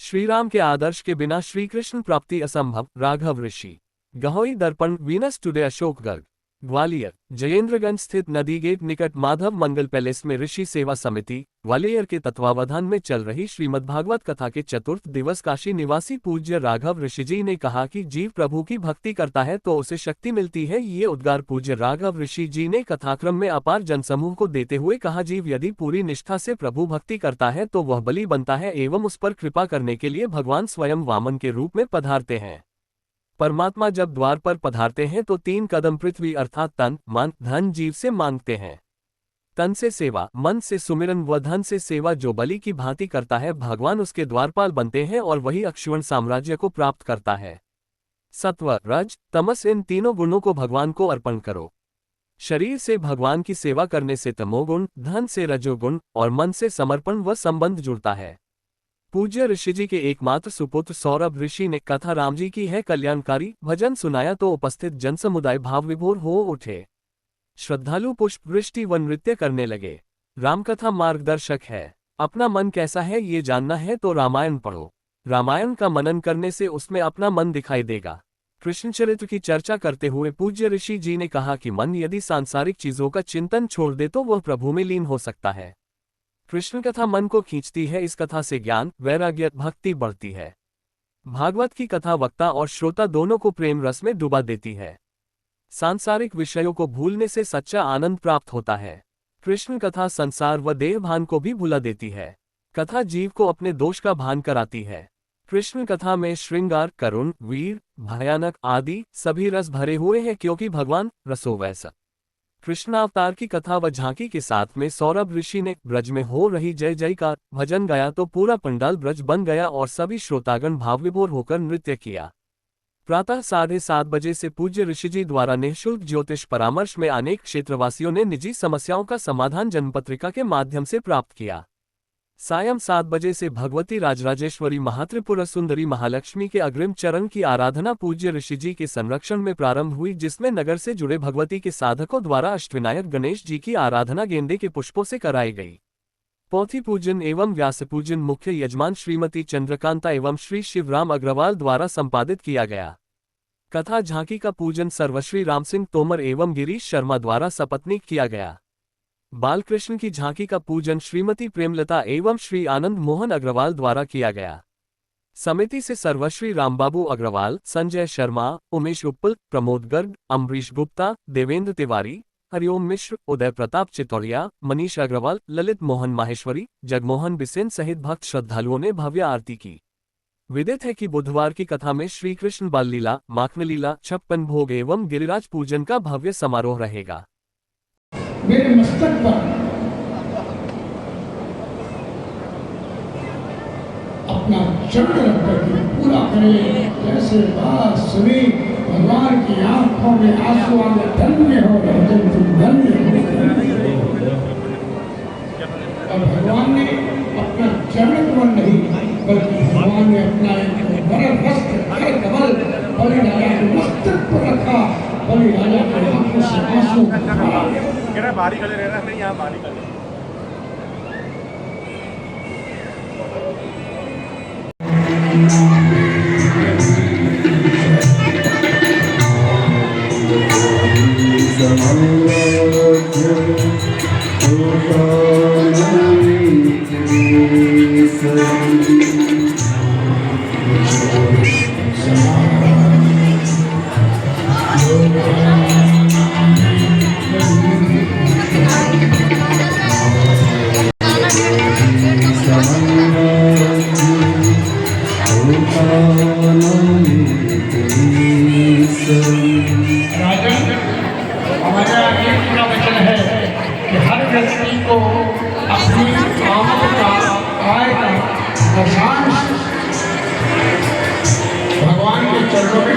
श्रीराम के आदर्श के बिना श्री कृष्ण प्राप्ति असंभव। राघव ऋषि। गहोई दर्पण वीनस टुडे अशोकगढ़ ग्वालियर। जयेंद्रगंज स्थित नदी गेट निकट माधव मंगल पैलेस में ऋषि सेवा समिति ग्वालियर के तत्वावधान में चल रही श्रीमद्भागवत कथा के चतुर्थ दिवस काशी निवासी पूज्य राघव ऋषि जी ने कहा कि जीव प्रभु की भक्ति करता है तो उसे शक्ति मिलती है। ये उद्गार पूज्य राघव ऋषि जी ने कथाक्रम में अपार जनसमूह को देते हुए कहा, जीव यदि पूरी निष्ठा से प्रभु भक्ति करता है तो वह बलि बनता है एवं उस पर कृपा करने के लिए भगवान स्वयं वामन के रूप में पधारते हैं। परमात्मा जब द्वार पर पधारते हैं तो 3 कदम पृथ्वी अर्थात तन मन धन जीव से मांगते हैं। तन से सेवा, मन से सुमिरन व धन से सेवा जो बलि की भांति करता है भगवान उसके द्वारपाल बनते हैं और वही अक्षुण साम्राज्य को प्राप्त करता है। सत्व रज तमस इन तीनों गुणों को भगवान को अर्पण करो। शरीर से भगवान की सेवा करने से तमोगुण, धन से रजोगुण और मन से समर्पण व संबंध जुड़ता है। पूज्य ऋषि जी के एकमात्र सुपुत्र सौरभ ऋषि ने कथा राम जी की है कल्याणकारी भजन सुनाया तो उपस्थित जनसमुदाय भाव विभोर हो उठे। श्रद्धालु पुष्प वृष्टि व नृत्य करने लगे। रामकथा मार्गदर्शक है। अपना मन कैसा है ये जानना है तो रामायण पढ़ो। रामायण का मनन करने से उसमें अपना मन दिखाई देगा। कृष्ण चरित्र की चर्चा करते हुए पूज्य ऋषि जी ने कहा कि मन यदि सांसारिक चीजों का चिंतन छोड़ दे तो वह प्रभु में लीन हो सकता है। कृष्ण कथा मन को खींचती है। इस कथा से ज्ञान वैराग्य भक्ति बढ़ती है। भागवत की कथा वक्ता और श्रोता दोनों को प्रेम रस में डुबा देती है। सांसारिक विषयों को भूलने से सच्चा आनंद प्राप्त होता है। कृष्ण कथा संसार व देह भान को भी भुला देती है। कथा जीव को अपने दोष का भान कराती है। कृष्ण कथा में श्रृंगार, करुण, वीर, भयानक आदि सभी रस भरे हुए हैं क्योंकि भगवान रसोवैसा। कृष्णावतार की कथा व झांकी के साथ में सौरभ ऋषि ने ब्रज में हो रही जय जय का भजन गाया तो पूरा पंडाल ब्रज बन गया और सभी श्रोतागण भावविभोर होकर नृत्य किया। प्रातः 7:30 बजे से पूज्य ऋषि जी द्वारा निःशुल्क ज्योतिष परामर्श में अनेक क्षेत्रवासियों ने निजी समस्याओं का समाधान जनपत्रिका के माध्यम से प्राप्त किया। सायं 7 बजे से भगवती राजराजेश्वरी महात्रिपुरा सुंदरी महालक्ष्मी के अग्रिम चरण की आराधना पूज्य ऋषि जी के संरक्षण में प्रारंभ हुई, जिसमें नगर से जुड़े भगवती के साधकों द्वारा अष्टविनायक गणेश जी की आराधना गेंदे के पुष्पों से कराई गई। पोथी पूजन एवं व्यास पूजन मुख्य यजमान श्रीमती चंद्रकांता एवं श्री शिवराम अग्रवाल द्वारा संपादित किया गया। कथा झांकी का पूजन सर्वश्री राम सिंह तोमर एवं गिरीश शर्मा द्वारा सपत्नीक किया गया। बालकृष्ण की झांकी का पूजन श्रीमती प्रेमलता एवं श्री आनंद मोहन अग्रवाल द्वारा किया गया। समिति से सर्वश्री रामबाबू अग्रवाल, संजय शर्मा, उमेश उप्पल, प्रमोद गर्ग, अम्बरीश गुप्ता, देवेंद्र तिवारी, हरिओम मिश्र, उदय प्रताप चितौड़िया, मनीष अग्रवाल, ललित मोहन माहेश्वरी, जगमोहन बिसेन सहित भक्त श्रद्धालुओं ने भव्य आरती की। विदित है कि बुधवार की कथा में श्री कृष्ण बाल लीला, माखन लीला, 56 भोग एवं गिरिराज पूजन का भव्य समारोह रहेगा। मेरे मस्तक पर अपना चक्र रख करके पूरा करे, जैसे बात सुनी भगवान की आंखों में आंसू आ गए, धन्य हो धन्य हो। और भगवान ने अपना चरण कमल नहीं बल्कि भगवान ने अपना एक बड़ा वस्त्र कमल बलि राजा के मस्तक पर रखा। बलि राजा के आंखों से आंसू बारी खड़े रहना नहीं, यहाँ बारी खड़े। हमारा ये पूरा वचन है कि हर व्यक्ति को अपनी आमद का, आय का दशांश भगवान के चरणों में